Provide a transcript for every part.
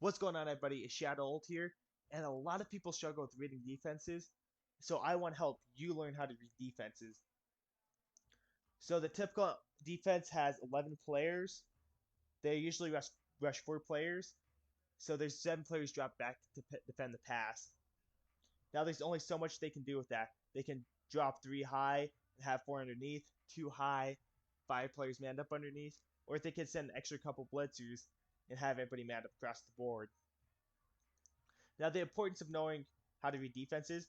What's going on, everybody? It's Shadow Ult here, and a lot of people struggle with reading defenses, so I want to help you learn how to read defenses. So the typical defense has 11 players. They usually rush 4 players, so there's 7 players drop back to defend the pass. Now there's only so much they can do with that. They can drop 3 high and have 4 underneath, 2 high, 5 players manned up underneath, or they can send an extra couple blitzers and have everybody manned up across the board. Now, the importance of knowing how to read defenses,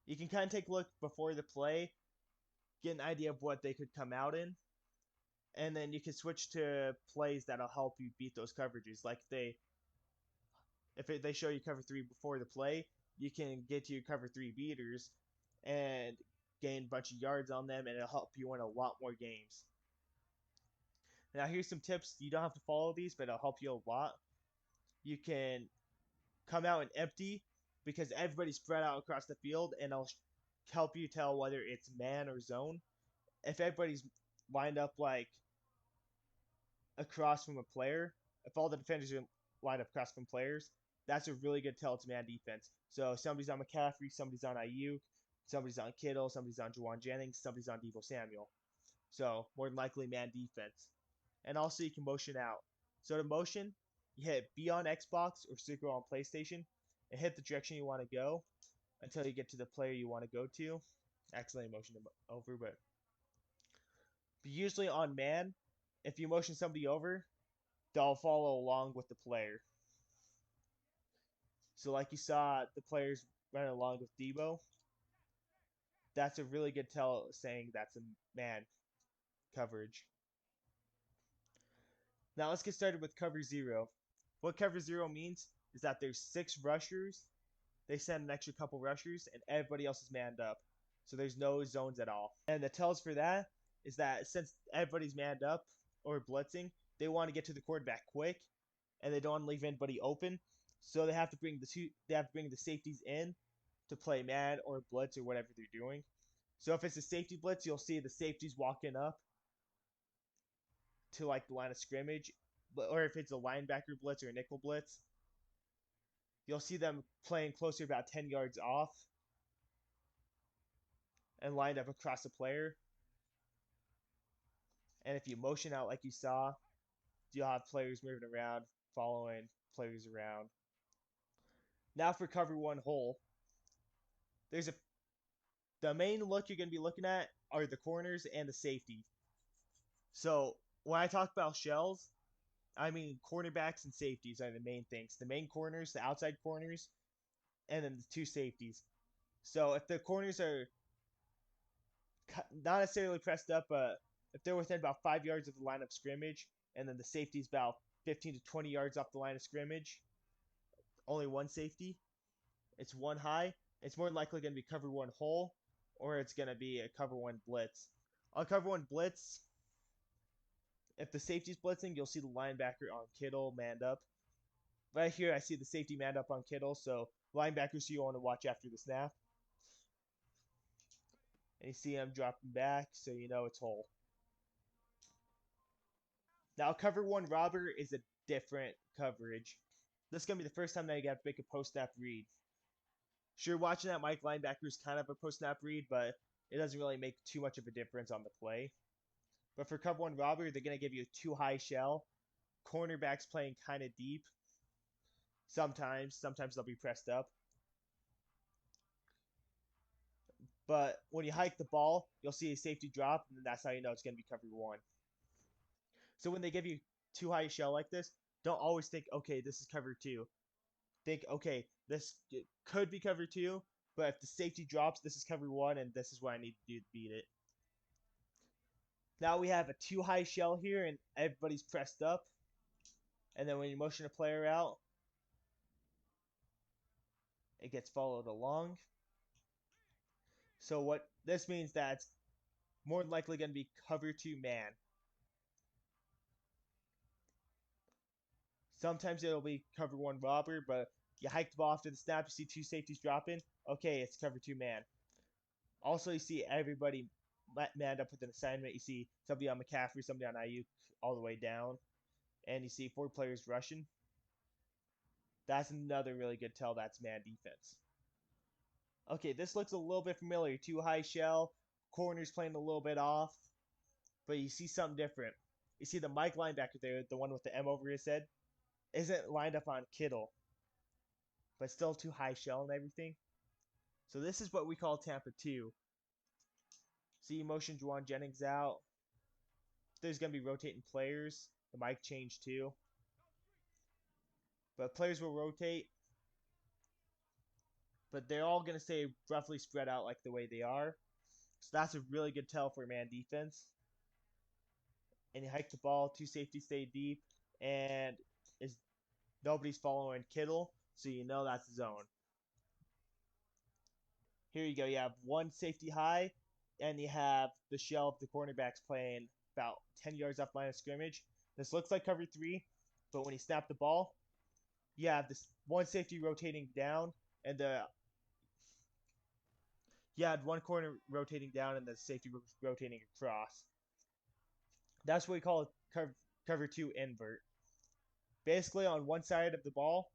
you can kind of take a look before the play, get an idea of what they could come out in, and then you can switch to plays that'll help you beat those coverages. Like they show you cover 3 before the play, you can get to your cover 3 beaters and gain a bunch of yards on them, and it'll help you win a lot more games. Now, here's some tips. You don't have to follow these, but it'll help you a lot. You can come out and empty because everybody's spread out across the field, and it'll help you tell whether it's man or zone. If everybody's lined up like across from a player, if all the defenders are lined up across from players, that's a really good tell it's man defense. So somebody's on McCaffrey, somebody's on Ayuk, somebody's on Kittle, somebody's on Juwan Jennings, somebody's on Deebo Samuel. So more than likely man defense. And also you can motion out. So to motion, you hit B on Xbox or circle on PlayStation and hit the direction you want to go until you get to the player you want to go to. Accidentally motioned him over, but usually on man, if you motion somebody over, they'll follow along with the player. So like you saw the players running along with Deebo, that's a really good tell saying that's a man coverage. Now let's get started with cover 0. What cover 0 means is that there's 6 rushers. They send an extra couple rushers, and everybody else is manned up. So there's no zones at all. And the tells for that is that since everybody's manned up or blitzing, they want to get to the quarterback quick, and they don't want to leave anybody open. So they have to bring the safeties in to play man or blitz or whatever they're doing. So if it's a safety blitz, you'll see the safeties walking up to like the line of scrimmage, or if it's a linebacker blitz or a nickel blitz, you'll see them playing closer about 10 yards off and lined up across the player. And if you motion out like you saw, you'll have players moving around, following players around. Now for cover 1 hole, the main look you're going to be looking at are the corners and the safety. So when I talk about shells, I mean cornerbacks and safeties are the main things. The main corners, the outside corners, and then the 2 safeties. So if the corners are not necessarily pressed up, but if they're within about 5 yards of the line of scrimmage, and then the safety's about 15 to 20 yards off the line of scrimmage, only one safety, it's 1 high, it's more than likely going to be cover 1 hole, or it's going to be a cover 1 blitz. On cover 1 blitz, if the safety's blitzing, you'll see the linebacker on Kittle manned up. Right here, I see the safety manned up on Kittle, so linebackers you want to watch after the snap. And you see him dropping back, so you know it's hole. Now, cover 1 robber is a different coverage. This is going to be the first time that you got to make a post-snap read. Sure, watching that Mike linebacker is kind of a post-snap read, but it doesn't really make too much of a difference on the play. But for cover 1 robber, they're going to give you a 2 high shell. Cornerbacks playing kind of deep. Sometimes they'll be pressed up. But when you hike the ball, you'll see a safety drop, and that's how you know it's going to be cover 1. So when they give you 2 high shell like this, don't always think, okay, this is cover 2. Think, okay, this could be cover 2, but if the safety drops, this is cover 1, and this is what I need to do to beat it. Now we have a 2 high shell here, and everybody's pressed up. And then when you motion a player out, it gets followed along. So what this means that it's more than likely going to be cover 2 man. Sometimes it'll be cover 1 robber, but you hike the ball after the snap, you see 2 safeties dropping. Okay, it's cover 2 man. Also, you see everybody manned up with an assignment. You see somebody on McCaffrey, somebody on Ayuk, all the way down. And you see 4 players rushing. That's another really good tell. That's man defense. Okay, this looks a little bit familiar. Too high shell, corners playing a little bit off, but you see something different. You see the Mike linebacker there, the one with the M over his head, isn't lined up on Kittle, but still too high shell and everything. So this is what we call Tampa 2. See, motion Juwan Jennings out. There's going to be rotating players. The mic changed too. But players will rotate, but they're all going to stay roughly spread out like the way they are. So that's a really good tell for man defense. And you hike the ball, two safeties stay deep, and is nobody's following Kittle, so you know that's zone. Here you go. You have one safety high, and you have the shell of the cornerbacks playing about 10 yards off line of scrimmage. This looks like cover 3, but when you snap the ball, you have this one safety rotating down, and you had one corner rotating down and the safety rotating across. That's what we call a cover 2 invert. Basically, on one side of the ball,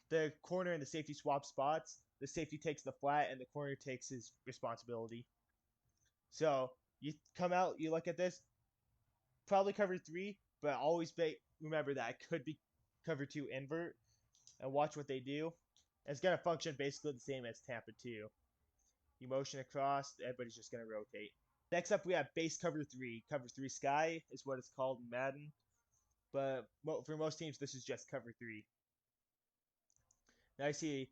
the corner and the safety swap spots. The safety takes the flat, and the corner takes his responsibility. So you come out, you look at this, probably cover 3, but always remember that it could be cover 2 invert, and watch what they do. It's going to function basically the same as Tampa 2. You motion across, everybody's just going to rotate. Next up, we have base cover 3. Cover 3 sky is what it's called in Madden, but for most teams, this is just cover 3. Now you see,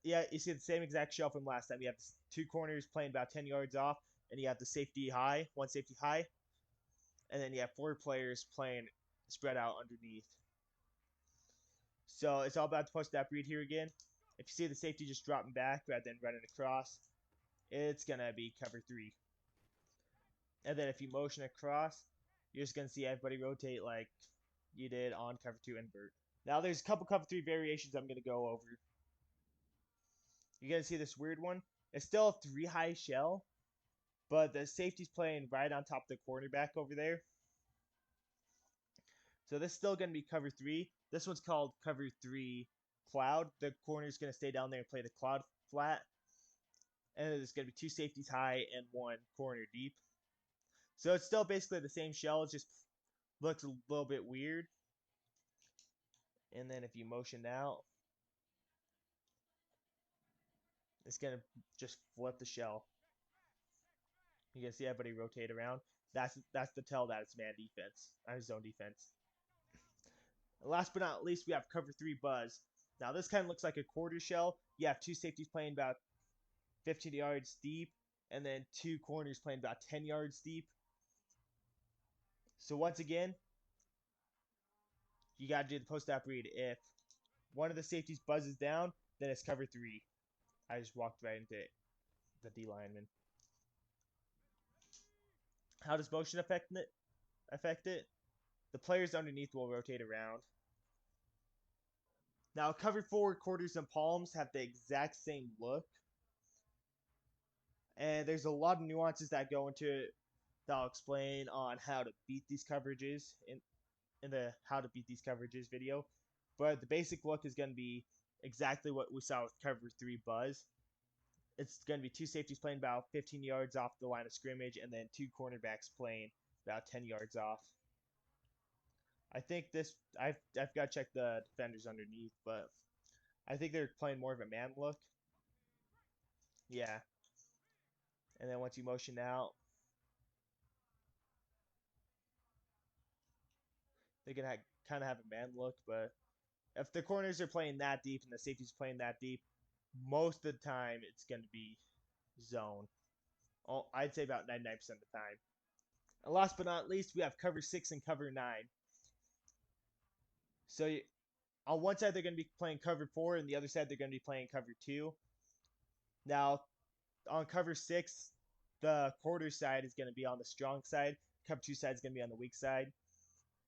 yeah, you see the same exact shell from last time. You have two corners playing about 10 yards off, and you have the safety high, one safety high, and then you have 4 players playing spread out underneath. So it's all about the post snap read here again. If you see the safety just dropping back rather than running across, it's going to be cover 3. And then if you motion across, you're just going to see everybody rotate like you did on cover 2 invert. Now there's a couple cover 3 variations I'm going to go over. You're going to see this weird one. It's still a 3 high shell, but the safety's playing right on top of the cornerback over there. So this is still going to be cover 3. This one's called cover 3 cloud. The corner's going to stay down there and play the cloud flat. And there's going to be 2 safeties high and 1 corner deep. So it's still basically the same shell. It just looks a little bit weird. And then if you motion out, it's going to just flip the shell. You can see everybody rotate around. That's the tell that it's man defense, zone defense. And last but not least, we have cover 3 buzz. Now this kind of looks like a quarter shell. You have 2 safeties playing about 15 yards deep, and then 2 corners playing about 10 yards deep. So once again, you got to do the post-snap read. If one of the safeties buzzes down, then it's cover 3. I just walked right into the D lineman. How does motion affect it? The players underneath will rotate around. Now, cover 4 quarters and palms have the exact same look. And there's a lot of nuances that go into it that I'll explain on how to beat these coverages in the how to beat these coverages video. But the basic look is going to be exactly what we saw with cover 3 buzz. It's going to be 2 safeties playing about 15 yards off the line of scrimmage, and then 2 cornerbacks playing about 10 yards off. I think this I've got to check the defenders underneath, but I think they're playing more of a man look. Yeah. And then once you motion out, they're going to kind of have a man look, but if the corners are playing that deep and the safety's playing that deep, most of the time it's going to be zone. I'd say about 99% of the time. And last but not least, we have cover 6 and cover 9. So on one side, they're going to be playing cover 4, and the other side, they're going to be playing cover 2. Now, on cover 6, the quarter side is going to be on the strong side. Cover 2 side is going to be on the weak side.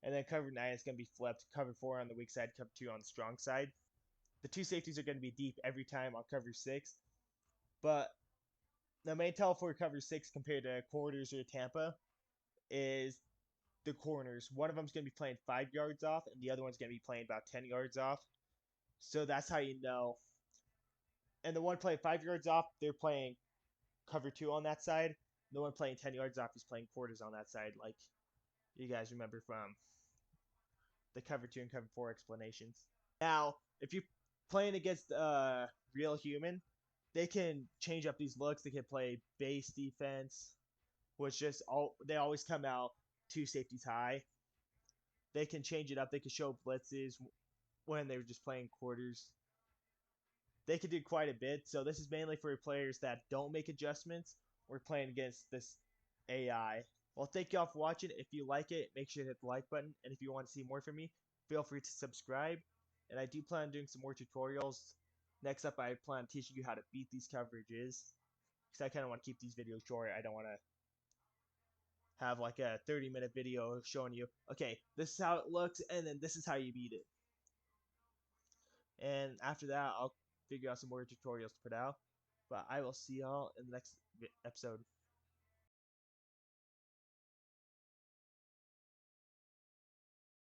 And then cover 9 is going to be flipped. Cover 4 on the weak side, cover 2 on the strong side. The 2 safeties are going to be deep every time on cover 6. But the main tell for cover 6 compared to quarters or Tampa is the corners. One of them's going to be playing 5 yards off, and the other one's going to be playing about 10 yards off. So that's how you know. And the one playing 5 yards off, they're playing cover two on that side. The one playing 10 yards off is playing quarters on that side, like you guys remember from the cover two and cover four explanations. Now, if you're playing against a real human, they can change up these looks. They can play base defense, which just they always come out two safeties high. They can change it up. They can show blitzes when they were just playing quarters. They can do quite a bit. So this is mainly for players that don't make adjustments or playing against this AI. Well, thank y'all for watching. If you like it, make sure to hit the like button. And if you want to see more from me, feel free to subscribe. And I do plan on doing some more tutorials. Next up, I plan on teaching you how to beat these coverages. Because I kind of want to keep these videos short. I don't want to have like a 30-minute video showing you, okay, this is how it looks, and then this is how you beat it. And after that, I'll figure out some more tutorials to put out. But I will see y'all in the next episode.